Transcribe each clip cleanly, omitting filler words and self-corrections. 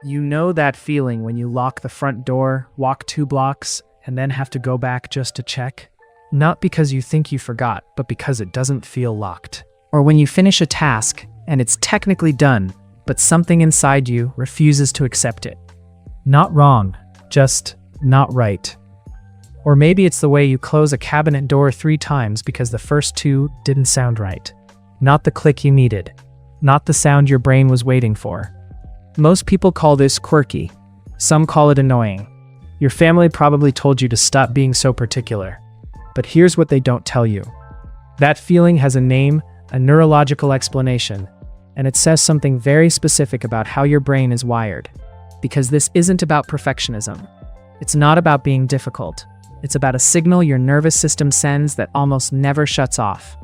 You know that feeling when you lock the front door, walk 2 blocks, and then have to go back just to check? Not because you think you forgot, but because it doesn't feel locked. Or when you finish a task, and it's technically done, but something inside you refuses to accept it. Not wrong, just not right. Or maybe it's the way you close a cabinet door 3 times because the first 2 didn't sound right. Not the click you needed. Not the sound your brain was waiting for. Most people call this quirky. Some call it annoying. Your family probably told you to stop being so particular. But here's what they don't tell you. That feeling has a name, a neurological explanation, and it says something very specific about how your brain is wired. Because this isn't about perfectionism. It's not about being difficult. It's about a signal your nervous system sends that almost never shuts off.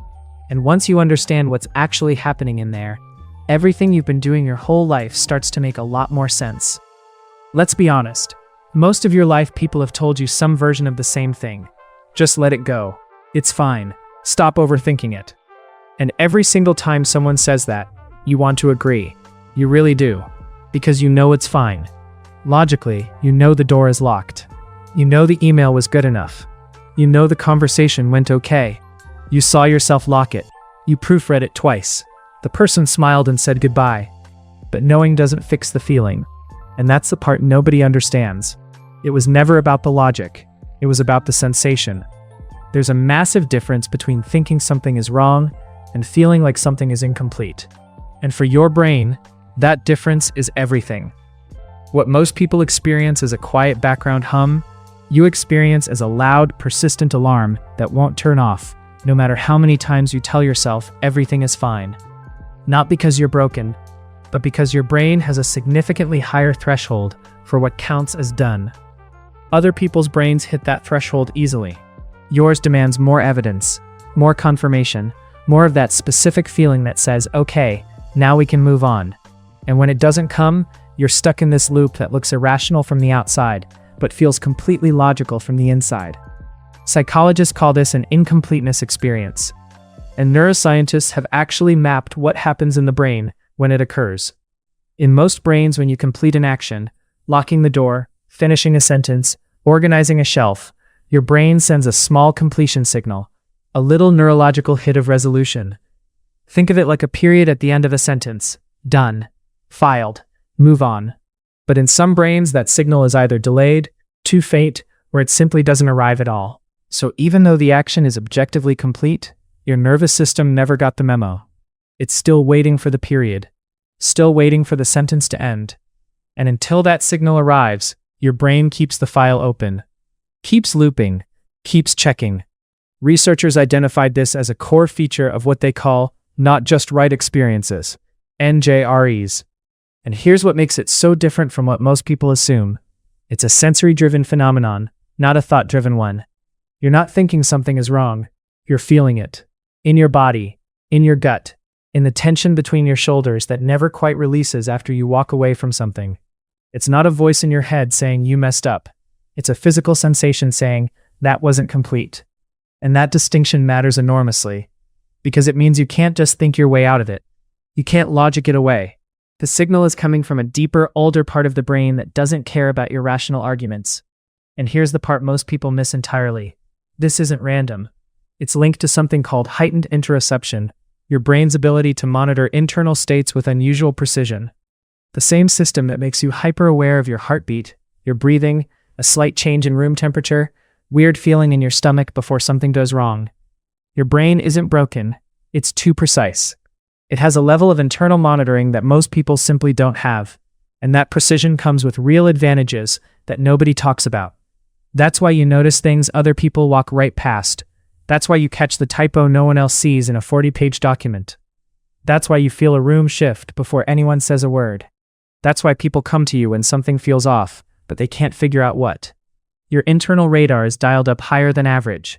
And once you understand what's actually happening in there, everything you've been doing your whole life starts to make a lot more sense. Let's be honest. Most of your life, people have told you some version of the same thing. Just let it go. It's fine. Stop overthinking it. And every single time someone says that, you want to agree. You really do. Because you know it's fine. Logically, you know the door is locked. You know the email was good enough. You know the conversation went okay. You saw yourself lock it. You proofread it twice. The person smiled and said goodbye. But knowing doesn't fix the feeling. And that's the part nobody understands. It was never about the logic. It was about the sensation. There's a massive difference between thinking something is wrong and feeling like something is incomplete. And for your brain, that difference is everything. What most people experience as a quiet background hum, you experience as a loud, persistent alarm that won't turn off, no matter how many times you tell yourself everything is fine. Not because you're broken, but because your brain has a significantly higher threshold for what counts as done. Other people's brains hit that threshold easily. Yours demands more evidence, more confirmation, more of that specific feeling that says, okay, now we can move on. And when it doesn't come, you're stuck in this loop that looks irrational from the outside, but feels completely logical from the inside. Psychologists call this an incompleteness experience. And neuroscientists have actually mapped what happens in the brain when it occurs. In most brains, when you complete an action, locking the door, finishing a sentence, organizing a shelf, your brain sends a small completion signal, a little neurological hit of resolution. Think of it like a period at the end of a sentence. Done. Filed. Move on. But in some brains, that signal is either delayed, too faint, or it simply doesn't arrive at all. So even though the action is objectively complete, your nervous system never got the memo. It's still waiting for the period. Still waiting for the sentence to end. And until that signal arrives, your brain keeps the file open. Keeps looping. Keeps checking. Researchers identified this as a core feature of what they call not just right experiences, NJREs. And here's what makes it so different from what most people assume. It's a sensory-driven phenomenon, not a thought-driven one. You're not thinking something is wrong. You're feeling it. In your body, in your gut, in the tension between your shoulders that never quite releases after you walk away from something. It's not a voice in your head saying you messed up. It's a physical sensation saying that wasn't complete. And that distinction matters enormously, because it means you can't just think your way out of it. You can't logic it away. The signal is coming from a deeper, older part of the brain that doesn't care about your rational arguments. And here's the part most people miss entirely. This isn't random. It's linked to something called heightened interoception, your brain's ability to monitor internal states with unusual precision. The same system that makes you hyper-aware of your heartbeat, your breathing, a slight change in room temperature, weird feeling in your stomach before something goes wrong. Your brain isn't broken. It's too precise. It has a level of internal monitoring that most people simply don't have. And that precision comes with real advantages that nobody talks about. That's why you notice things other people walk right past. That's why you catch the typo no one else sees in a 40-page document. That's why you feel a room shift before anyone says a word. That's why people come to you when something feels off, but they can't figure out what. Your internal radar is dialed up higher than average.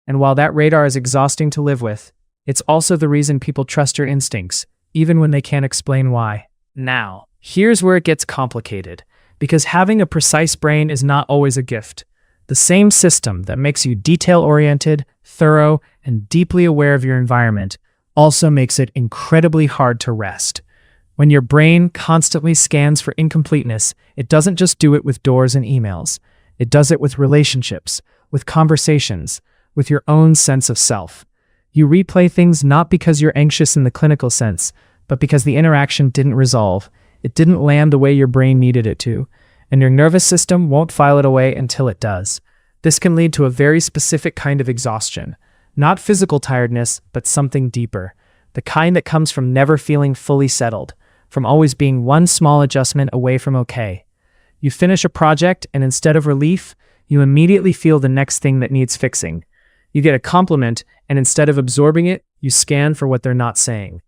And while that radar is exhausting to live with, it's also the reason people trust your instincts, even when they can't explain why. Now, here's where it gets complicated, because having a precise brain is not always a gift. The same system that makes you detail-oriented, thorough, and deeply aware of your environment also makes it incredibly hard to rest. When your brain constantly scans for incompleteness, it doesn't just do it with doors and emails. It does it with relationships, with conversations, with your own sense of self. You replay things not because you're anxious in the clinical sense, but because the interaction didn't resolve. It didn't land the way your brain needed it to, and your nervous system won't file it away until it does. This can lead to a very specific kind of exhaustion. Not physical tiredness, but something deeper. The kind that comes from never feeling fully settled, from always being one small adjustment away from okay. You finish a project, and instead of relief, you immediately feel the next thing that needs fixing. You get a compliment, and instead of absorbing it, you scan for what they're not saying.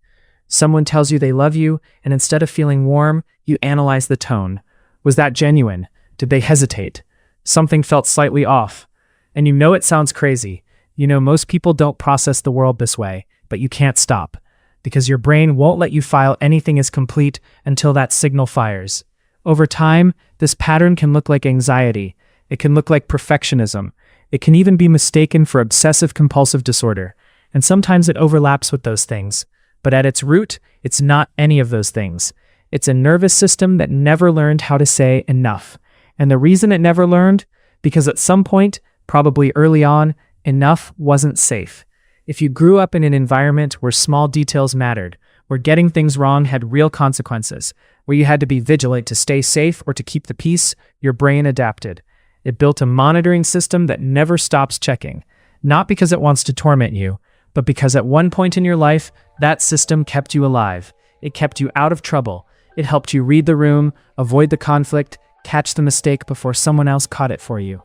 Someone tells you they love you, and instead of feeling warm, you analyze the tone. Was that genuine? Did they hesitate? Something felt slightly off. And you know it sounds crazy. You know most people don't process the world this way, but you can't stop. Because your brain won't let you file anything as complete until that signal fires. Over time, this pattern can look like anxiety. It can look like perfectionism. It can even be mistaken for obsessive-compulsive disorder. And sometimes it overlaps with those things. But at its root, it's not any of those things. It's a nervous system that never learned how to say enough. And the reason it never learned? Because at some point, probably early on, enough wasn't safe. If you grew up in an environment where small details mattered, where getting things wrong had real consequences, where you had to be vigilant to stay safe or to keep the peace, your brain adapted. It built a monitoring system that never stops checking, not because it wants to torment you, but because at one point in your life, that system kept you alive. It kept you out of trouble. It helped you read the room, avoid the conflict, catch the mistake before someone else caught it for you.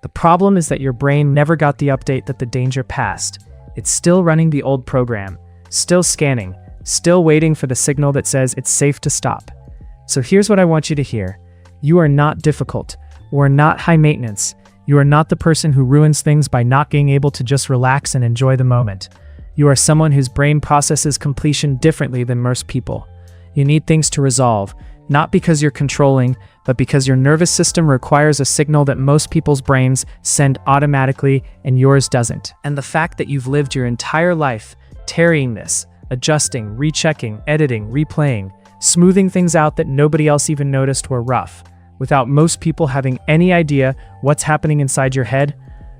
The problem is that your brain never got the update that the danger passed. It's still running the old program, still scanning, still waiting for the signal that says it's safe to stop. So here's what I want you to hear. You are not difficult, or not high maintenance. You are not the person who ruins things by not being able to just relax and enjoy the moment. You are someone whose brain processes completion differently than most people. You need things to resolve, not because you're controlling, but because your nervous system requires a signal that most people's brains send automatically and yours doesn't. And the fact that you've lived your entire life tarrying this, adjusting, rechecking, editing, replaying, smoothing things out that nobody else even noticed were rough, without most people having any idea what's happening inside your head,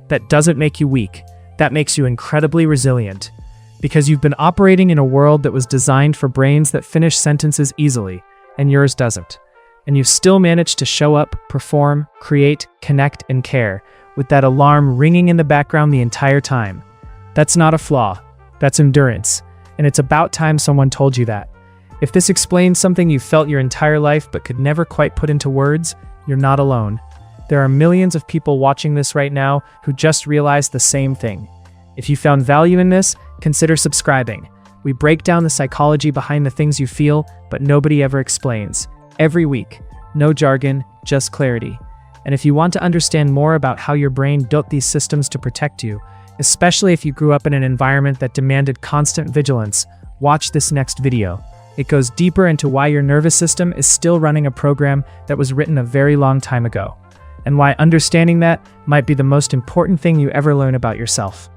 that doesn't make you weak. That makes you incredibly resilient. Because you've been operating in a world that was designed for brains that finish sentences easily, and yours doesn't. And you've still managed to show up, perform, create, connect, and care, with that alarm ringing in the background the entire time. That's not a flaw. That's endurance. And it's about time someone told you that. If this explains something you've felt your entire life but could never quite put into words, you're not alone. There are millions of people watching this right now who just realized the same thing. If you found value in this, consider subscribing. We break down the psychology behind the things you feel, but nobody ever explains. Every week. No jargon, just clarity. And if you want to understand more about how your brain built these systems to protect you, especially if you grew up in an environment that demanded constant vigilance, watch this next video. It goes deeper into why your nervous system is still running a program that was written a very long time ago, and why understanding that might be the most important thing you ever learn about yourself.